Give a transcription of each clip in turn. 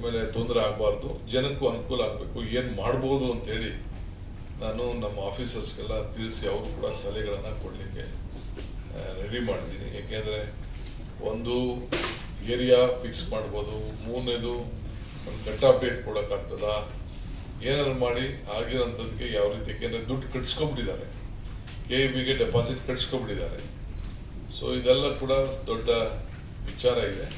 ಆಮೇಲೆ ತೊಂದರೆ ಆಗಬಾರ್ದು, ಜನಕ್ಕೂ ಅನುಕೂಲ ಆಗಬೇಕು, ಏನು ಮಾಡ್ಬೋದು ಅಂತೇಳಿ ನಾನು ನಮ್ಮ ಆಫೀಸರ್ಸ್ಗೆಲ್ಲ ತಿಳಿಸಿ ಅವರು ಕೂಡ ಸಲಹೆಗಳನ್ನು ಕೊಡಲಿಕ್ಕೆ ರೆಡಿ ಮಾಡಿದ್ದೀನಿ. ಏಕೆಂದರೆ ಒಂದು ಏರಿಯಾ ಫಿಕ್ಸ್ ಮಾಡ್ಬೋದು, ಮೂರನೇದು ಒಂದು ಕಟ್ ಆಫ್ ಡೇಟ್ ಕೊಡೋಕ್ಕಾಗ್ತದ, ಏನಾದ್ರು ಮಾಡಿ ಆಗಿರೋಂಥದ್ದಕ್ಕೆ ಯಾವ ರೀತಿ, ಯಾಕೆಂದರೆ ದುಡ್ಡು ಕಟ್ಸ್ಕೊಂಡ್ಬಿಟ್ಟಿದ್ದಾರೆ, KEBಗೆ ಡೆಪಾಸಿಟ್ ಕಟ್ಸ್ಕೊಂಡ್ಬಿಟ್ಟಿದ್ದಾರೆ. ಸೊ ಇದೆಲ್ಲ ಕೂಡ ದೊಡ್ಡ ವಿಚಾರ ಇದೆ.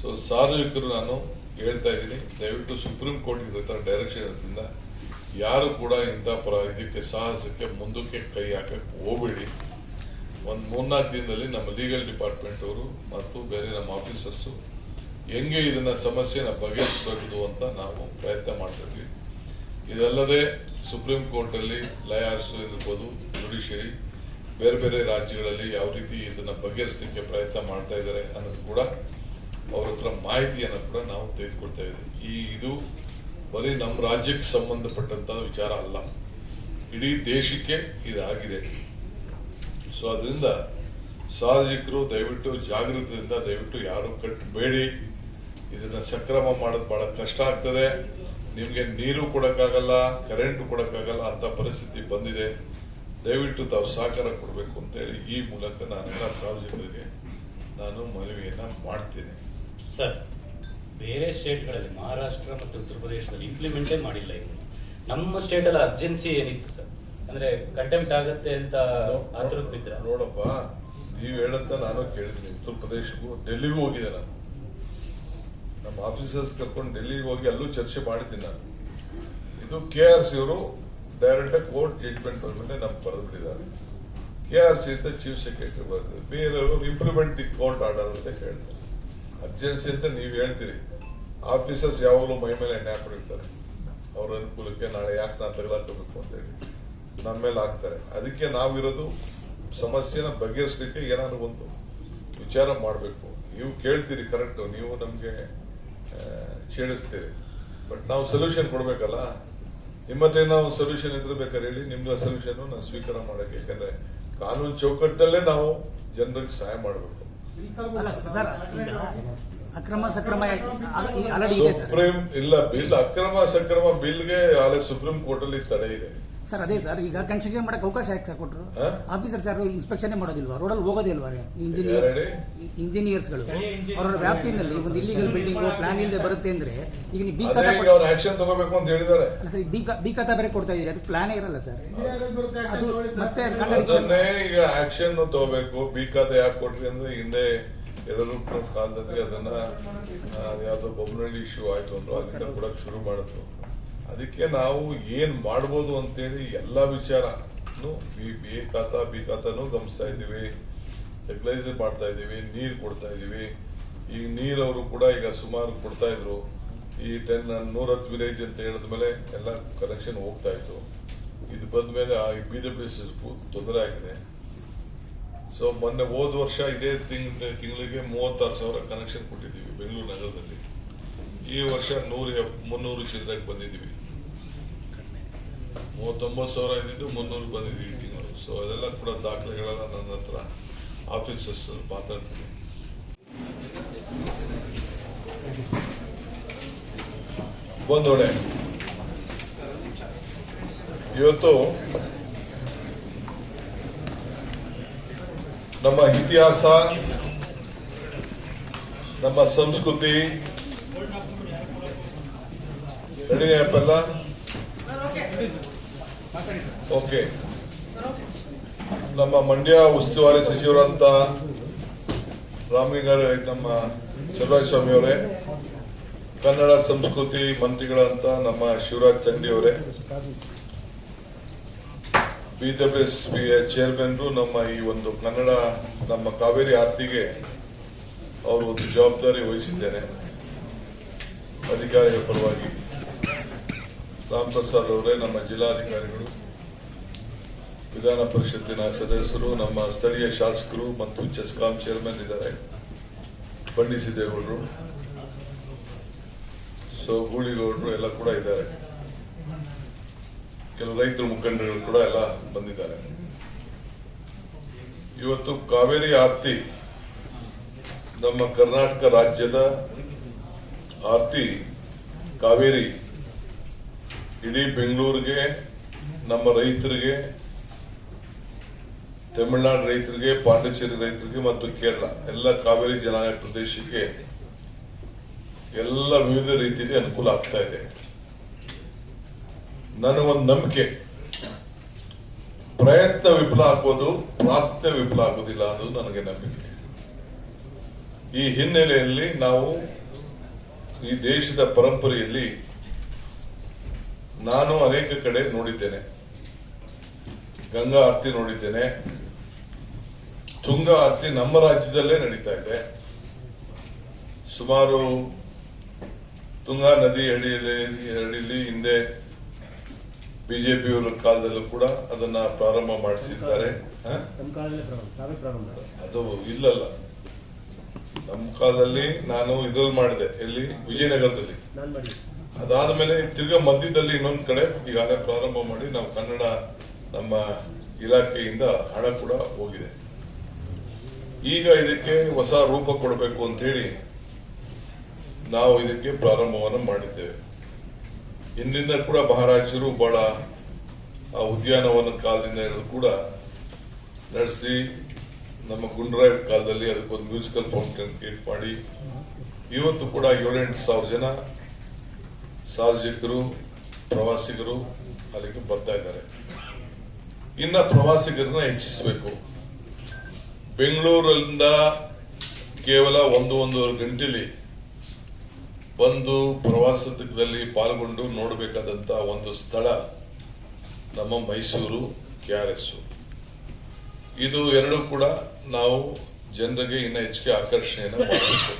ಸೊ ಸಾರ್ವಜನಿಕರು ನಾನು ಹೇಳ್ತಾ ಇದ್ದೀನಿ, ದಯವಿಟ್ಟು ಸುಪ್ರೀಂ ಕೋರ್ಟ್ ಇರೋ ಡೈರೆಕ್ಷನ್ ಇರೋದ್ರಿಂದ ಯಾರು ಕೂಡ ಇಂಥ ಇದಕ್ಕೆ ಸಾಹಸಕ್ಕೆ ಮುಂದಕ್ಕೆ ಕೈ ಹಾಕಕ್ಕೆ ಹೋಗಬೇಡಿ. ಒಂದು 3-4 ದಿನದಲ್ಲಿ ನಮ್ಮ ಲೀಗಲ್ ಡಿಪಾರ್ಟ್ಮೆಂಟ್ ಅವರು ಮತ್ತು ಬೇರೆ ನಮ್ಮ ಆಫೀಸರ್ಸು ಹೆಂಗೆ ಇದನ್ನ ಸಮಸ್ಯೆನ ಬಗೆಹರಿಸಬೇಕು ಅಂತ ನಾವು ಪ್ರಯತ್ನ ಮಾಡ್ತಿದ್ವಿ. ಇದಲ್ಲದೆ ಸುಪ್ರೀಂ ಕೋರ್ಟ್ ಅಲ್ಲಿ ಲಾಯರ್ಸ್ ಇರ್ಬೋದು, ಜುಡಿಷಿಯರಿ ಬೇರೆ ಬೇರೆ ರಾಜ್ಯಗಳಲ್ಲಿ ಯಾವ ರೀತಿ ಇದನ್ನ ಬಗೆಹರಿಸಲಿಕ್ಕೆ ಪ್ರಯತ್ನ ಮಾಡ್ತಾ ಇದ್ದಾರೆ ಅನ್ನೋದು ಕೂಡ ಅವ್ರ ಹತ್ರ ಮಾಹಿತಿಯನ್ನು ಕೂಡ ನಾವು ತೆಗೆದುಕೊಳ್ತಾ ಇದ್ದೀವಿ. ಇದು ಬರೀ ನಮ್ಮ ರಾಜ್ಯಕ್ಕೆ ಸಂಬಂಧಪಟ್ಟಂತ ವಿಚಾರ ಅಲ್ಲ, ಇಡೀ ದೇಶಕ್ಕೆ ಇದಾಗಿದೆ. ಸೊ ಅದರಿಂದ ಸಾರ್ವಜನಿಕರು ದಯವಿಟ್ಟು ಜಾಗೃತಿಯಿಂದ ದಯವಿಟ್ಟು ಯಾರು ಕಟ್ಟಬೇಡಿ. ಇದನ್ನ ಸಕ್ರಮ ಮಾಡೋದು ಬಹಳ ಕಷ್ಟ ಆಗ್ತದೆ. ನಿಮ್ಗೆ ನೀರು ಕೊಡಕ್ಕಾಗಲ್ಲ, ಕರೆಂಟ್ ಕೊಡಕ್ಕಾಗಲ್ಲ ಅಂತ ಪರಿಸ್ಥಿತಿ ಬಂದಿದೆ. ದಯವಿಟ್ಟು ತಾವು ಸಹಕಾರ ಕೊಡಬೇಕು ಅಂತೇಳಿ ಈ ಮೂಲಕ ನಾನೆಲ್ಲ ಸಾರ್ವಜನಿಕರಿಗೆ ನಾನು ಮನವಿಯನ್ನ ಮಾಡ್ತೇನೆ. ಸರ್, ಬೇರೆ ಸ್ಟೇಟ್ಗಳಲ್ಲಿ ಮಹಾರಾಷ್ಟ್ರ ಮತ್ತು ಉತ್ತರ ಪ್ರದೇಶದಲ್ಲಿ ಇಂಪ್ಲಿಮೆಂಟೇ ಮಾಡಿಲ್ಲ. ಇನ್ನು ನಮ್ಮ ಸ್ಟೇಟ್ ಅಲ್ಲಿ ಅರ್ಜೆನ್ಸಿ ಏನಿತ್ತು ಸರ್, ಅಂದ್ರೆ ಕಂಟೆಂಪ್ಟ್ ಆಗತ್ತೆ ಅಂತ ಆತುರಕ್ಕೆ ಬಿದ್ರ. ನೋಡಪ್ಪ, ನೀವ್ ಹೇಳಂತ ನಾನು ಕೇಳಿದ್ದೀನಿ. ಉತ್ತರ ಪ್ರದೇಶಕ್ಕೂ ಡೆಲ್ಲಿಗೂ ಹೋಗಿದೆ ನಾನು, ನಮ್ಮ ಆಫೀಸರ್ಸ್ ಕರ್ಕೊಂಡು ಡೆಲ್ಲಿಗೆ ಹೋಗಿ ಅಲ್ಲೂ ಚರ್ಚೆ ಮಾಡಿದ್ದೀನಿ ನಾನು. ಇದು KRC ಅವರು ಡೈರೆಕ್ಟ್ ಆಗಿ ಕೋರ್ಟ್ ಜಡ್ಜ್ಮೆಂಟ್ ಮೇಲೆ ನಮ್ಗೆ ಬರೆದ್ಬಿಟ್ಟಿದ್ದಾರೆ. KRC ಅಂತ ಚೀಫ್ ಸೆಕ್ರೆಟರಿ ಬರೆದಿದ್ದಾರೆ, ಬೇರೆಯವರು ಇಂಪ್ಲಿಮೆಂಟ್ ದಿ ಕೋರ್ಟ್ ಆರ್ಡರ್ ಅಂತ ಹೇಳ್ತಾರೆ. ಅರ್ಜೆನ್ಸಿ ಅಂತ ನೀವು ಹೇಳ್ತೀರಿ, ಆಫೀಸರ್ಸ್ ಯಾವಾಗಲೂ ಮೈ ಮೇಲೆ ಎಣ್ಣೆ ಹಾಕೊಂಡಿರ್ತಾರೆ. ಅವ್ರ ಅನುಕೂಲಕ್ಕೆ ನಾಳೆ ಯಾಕೆ ನಾ ತಗಲಾಕಬೇಕು ಅಂತ ಹೇಳಿ ನಮ್ಮ ಮೇಲೆ ಹಾಕ್ತಾರೆ. ಅದಕ್ಕೆ ನಾವಿರೋದು ಸಮಸ್ಯೆನ ಬಗೆಹರಿಸಲಿಕ್ಕೆ ಏನಾದ್ರು ಒಂದು ವಿಚಾರ ಮಾಡಬೇಕು. ನೀವು ಕೇಳ್ತೀರಿ ಕರೆಕ್ಟ್, ನೀವು ನಮ್ಗೆ ಛೇಡಿಸ್ತೀರಿ, ಬಟ್ ನಾವು ಸೊಲ್ಯೂಷನ್ ಕೊಡ್ಬೇಕಲ್ಲ. ನಿಮ್ಮತ್ತೆ ನಾವು ಸೊಲ್ಯೂಷನ್ ಇದ್ರೆ ಬೇಕಾದ್ರೆ ಹೇಳಿ, ನಿಮ್ದು ಸೊಲ್ಯೂಷನ್ ನಾವು ಸ್ವೀಕಾರ ಮಾಡಕ್ಕೆ. ಯಾಕಂದ್ರೆ ಕಾನೂನು ಚೌಕಟ್ಟಲ್ಲೇ ನಾವು ಜನರಿಗೆ ಸಹಾಯ ಮಾಡಬೇಕು. ಅಕ್ರಮ ಸಕ್ರಮ ಸುಪ್ರೀಂ ಇಲ್ಲ ಬಿಲ್, ಅಕ್ರಮ ಸಕ್ರಮ ಬಿಲ್ಗೆ ಸುಪ್ರೀಂ ಕೋರ್ಟ್ ಅಲ್ಲಿ ತಡೆ ಇದೆ ಸರ್. ಅದೇ ಸರ್, ಈಗ ಕನ್ಸ್ಟ್ರಕ್ಷನ್ ಮಾಡಕ್ಕೆ ಅವಕಾಶ ಯಾಕೆ ಸರ್ ಕೊಟ್ಟರು? ಆಫೀಸರ್ಸ್ ಯಾರು ಇನ್ಸ್ಪೆಕ್ಷನ್ ಮಾಡೋದಿಲ್ವಾ? ರೋಡಲ್ಲಿ ಹೋಗೋದಿಲ್ವಾ? ಇಂಜಿನಿಯರ್ಸ್ಗಳು ಅವರ ವ್ಯಾಪ್ತಿಯಲ್ಲಿ ಒಂದು ಇಲ್ಲಿಗಲ್ ಬಿಲ್ಡಿಂಗ್ ಪ್ಲಾನ್ ಇಲ್ಲದೆ ಬರುತ್ತೆ ಅಂದ್ರೆ ಈಗ ನೀವು ಆಕ್ಷನ್ ತಗೋಬೇಕು ಅಂತ ಹೇಳಿದ್ದಾರೆ. ಬಿ ಖಾತಾ ಬೇರೆ ಕೊಡ್ತಾ ಇದೀರಿ, ಅದು ಪ್ಲಾನೇ ಇರಲ್ಲ ಸರ್. ಅದು ಮತ್ತೆ ಈಗ ಆಕ್ಷನ್ ತಗೋಬೇಕು. ಬಿ ಖಾತೆ ಯಾಕೆ ಕೊಟ್ರಿ ಅಂದ್ರೆ ಹಿಂದೆ ಯಡಿಯೂರಪ್ಪ ಕಾಲದಲ್ಲಿ ಅದನ್ನ ಯಾವ್ದೋ ಬೊಮ್ಮನಹಳ್ಳಿ ಇಶ್ಯೂ ಆಯ್ತು ಅಂದ್ರು, ಅದನ್ನ ಕೊಡಕ್ ಶುರು ಮಾಡಿದ್ರು. ಅದಕ್ಕೆ ನಾವು ಏನ್ ಮಾಡ್ಬೋದು ಅಂತೇಳಿ ಎಲ್ಲಾ ವಿಚಾರನು ಬಿ ಖಾತಾನು ಗಮನಿಸ್ತಾ ಇದ್ದೀವಿ, ರೆಗ್ಯುಲೈಸರ್ ಮಾಡ್ತಾ ಇದ್ದೀವಿ, ನೀರು ಕೊಡ್ತಾ ಇದ್ದೀವಿ. ಈಗ ನೀರವರು ಕೂಡ ಈಗ ಸುಮಾರು ಕೊಡ್ತಾ ಇದ್ರು. ಈ 110 ವಿಲೇಜ್ ಅಂತ ಹೇಳಿದ್ಮೇಲೆ ಎಲ್ಲ ಕನೆಕ್ಷನ್ ಹೋಗ್ತಾ ಇತ್ತು. ಇದು ಬಂದ್ಮೇಲೆ BWS ತೊಂದರೆ ಆಗಿದೆ. ಸೊ ಮೊನ್ನೆ ಹೋದ ವರ್ಷ ಇದೇ ತಿಂಗಳಿಗೆ 36,000 ಕನೆಕ್ಷನ್ ಕೊಟ್ಟಿದ್ದೀವಿ ಬೆಂಗಳೂರು ನಗರದಲ್ಲಿ. ಈ ವರ್ಷ 300 ಚಿಲ್ಲರೆಗೆ ಬಂದಿದ್ದೀವಿ. 39,000 ಇದ್ದಿದ್ದು 300 ಬಂದಿದ್ದೀವಿ ಈ ತಿಂಗಳು. ಸೊ ಅದೆಲ್ಲ ಕೂಡ ದಾಖಲೆಗಳೆಲ್ಲ ನನ್ನ ಹತ್ರ ಆಫೀಸರ್ಸ್ ಮಾತಾಡ್ತೀನಿ. ಬಂದೋಡೆ ಇವತ್ತು ನಮ್ಮ ಇತಿಹಾಸ, ನಮ್ಮ ಸಂಸ್ಕೃತಿ ರೆಡಿನೆಲ್ಲ ಓಕೆ. ನಮ್ಮ ಮಂಡ್ಯ ಉಸ್ತುವಾರಿ ಸಚಿವರಂತ ರಾಮಲಿಂಗಾರೆ, ನಮ್ಮ ಚಲುವರಾಯ ಸ್ವಾಮಿ ಅವರೇ, ಕನ್ನಡ ಸಂಸ್ಕೃತಿ ಮಂತ್ರಿಗಳಂತ ನಮ್ಮ ಶಿವರಾಜ್ ಚಂಡಿ ಅವರೇ, BWS ಚೇರ್ಮನ್ರು, ನಮ್ಮ ಈ ಒಂದು ಕನ್ನಡ ನಮ್ಮ ಕಾವೇರಿ ಆರ್ತಿಗೆ ಅವರು ಒಂದು ಜವಾಬ್ದಾರಿ ವಹಿಸಿದ್ದೇನೆ ಅಧಿಕಾರಿಗಳ ಪರವಾಗಿ. ರಾಮ್ ಪ್ರಸಾದ್ ಅವರೇ, ನಮ್ಮ ಜಿಲ್ಲಾಧಿಕಾರಿಗಳು, ವಿಧಾನ ಪರಿಷತ್ತಿನ ಸದಸ್ಯರು, ನಮ್ಮ ಸ್ಥಳೀಯ ಶಾಸಕರು ಮತ್ತು ಚೆಸ್ಕಾಂ ಚೇರ್ಮನ್ ಇದ್ದಾರೆ, ಬಂಡಿ ಸಿದ್ದೇಗೌಡರು, ಸೊ ಗೂಳಿಗೌಡರು ಎಲ್ಲ ಕೂಡ ಇದ್ದಾರೆ. ಕೆಲವು ರೈತರ ಮುಖಂಡರು ಕೂಡ ಎಲ್ಲ ಬಂದಿದ್ದಾರೆ. ಇವತ್ತು ಕಾವೇರಿ ಆರ್ತಿ ನಮ್ಮ ಕರ್ನಾಟಕ ರಾಜ್ಯದ ಆರ್ತಿ ಕಾವೇರಿ ಇಡೀ ಬೆಂಗಳೂರಿಗೆ, ನಮ್ಮ ರೈತರಿಗೆ, ತಮಿಳುನಾಡು ರೈತರಿಗೆ, ಪಾಂಡಿಚೇರಿ ರೈತರಿಗೆ ಮತ್ತು ಕೇರಳ ಎಲ್ಲ ಕಾವೇರಿ ಜಲಾನಯ ಪ್ರದೇಶಕ್ಕೆ ಎಲ್ಲ ವಿವಿಧ ರೀತಿಯಲ್ಲಿ ಅನುಕೂಲ ಆಗ್ತಾ ಇದೆ. ನನಗೊಂದು ನಂಬಿಕೆ, ಪ್ರಯತ್ನ ವಿಫಲ ಆಗೋದು, ಪ್ರಾರ್ಥನೆ ವಿಫಲ ಆಗೋದಿಲ್ಲ ಅನ್ನೋದು ನನಗೆ ನಂಬಿಕೆ. ಈ ಹಿನ್ನೆಲೆಯಲ್ಲಿ ನಾವು ಈ ದೇಶದ ಪರಂಪರೆಯಲ್ಲಿ ನಾನು ಅನೇಕ ಕಡೆ ನೋಡಿದ್ದೇನೆ. ಗಂಗಾ ಆರತಿ ನೋಡಿದ್ದೇನೆ, ತುಂಗಾ ಆರತಿ ನಮ್ಮ ರಾಜ್ಯದಲ್ಲೇ ನಡೀತಾ ಇದೆ. ಸುಮಾರು ತುಂಗಾ ನದಿ ಅಡಿಯಲ್ಲಿ ಹಿಂದೆ ಬಿಜೆಪಿಯವರ ಕಾಲದಲ್ಲೂ ಕೂಡ ಅದನ್ನ ಪ್ರಾರಂಭ ಮಾಡಿಸಿದ್ದಾರೆ. ಅದು ಇಲ್ಲಲ್ಲ, ನಮ್ಮ ಕಾಲದಲ್ಲಿ ನಾನು ಇದ್ರಲ್ಲಿ ಮಾಡಿದೆ, ಎಲ್ಲಿ ವಿಜಯನಗರದಲ್ಲಿ. ಅದಾದ ಮೇಲೆ ತಿರ್ಗಾ ಮಧ್ಯದಲ್ಲಿ ಇನ್ನೊಂದು ಕಡೆ ಈಗಾಗಲೇ ಪ್ರಾರಂಭ ಮಾಡಿ ನಾವು ಕನ್ನಡ ನಮ್ಮ ಇಲಾಖೆಯಿಂದ ಹಣ ಕೂಡ ಹೋಗಿದೆ. ಈಗ ಇದಕ್ಕೆ ಹೊಸ ರೂಪ ಕೊಡಬೇಕು ಅಂತ ಹೇಳಿ ನಾವು ಇದಕ್ಕೆ ಪ್ರಾರಂಭವನ್ನು ಮಾಡಿದ್ದೇವೆ. ಹಿಂದಿಂದ ಕೂಡ ಮಹಾರಾಜರು ಬಹಳ ಆ ಉದ್ಯಾನವನ ಕಾಲದಿಂದ ಹಿಡಿದು ಕೂಡ ನಡೆಸಿ, ನಮ್ಮ ಗುಂಡರಾಯರ ಕಾಲದಲ್ಲಿ ಅದಕ್ಕೊಂದು ಮ್ಯೂಸಿಕಲ್ ಫೌಂಟೇನ್ ಕ್ರಿಯೇಟ್ ಮಾಡಿ ಇವತ್ತು ಕೂಡ 7-8 ಸಾವಿರ ಜನ ಸಾರ್ವಜನಿಕರು, ಪ್ರವಾಸಿಗರು ಅಲ್ಲಿಗೆ ಬರ್ತಾ ಇದ್ದಾರೆ. ಇನ್ನ ಪ್ರವಾಸಿಗರನ್ನ ಹೆಚ್ಚಿಸಬೇಕು. ಬೆಂಗಳೂರಿಂದ ಕೇವಲ 1-1.5 ಗಂಟೆಯಲ್ಲಿ ಬಂದು ಪ್ರವಾಸದಲ್ಲಿ ಪಾಲ್ಗೊಂಡು ನೋಡಬೇಕಾದಂತ ಒಂದು ಸ್ಥಳ ನಮ್ಮ ಮೈಸೂರು KRS. ಇದು ಎರಡು ಕೂಡ ನಾವು ಜನರಿಗೆ ಇನ್ನ ಹೆಚ್ಚಿಗೆ ಆಕರ್ಷಣೆಯನ್ನು ಮಾಡಬೇಕು.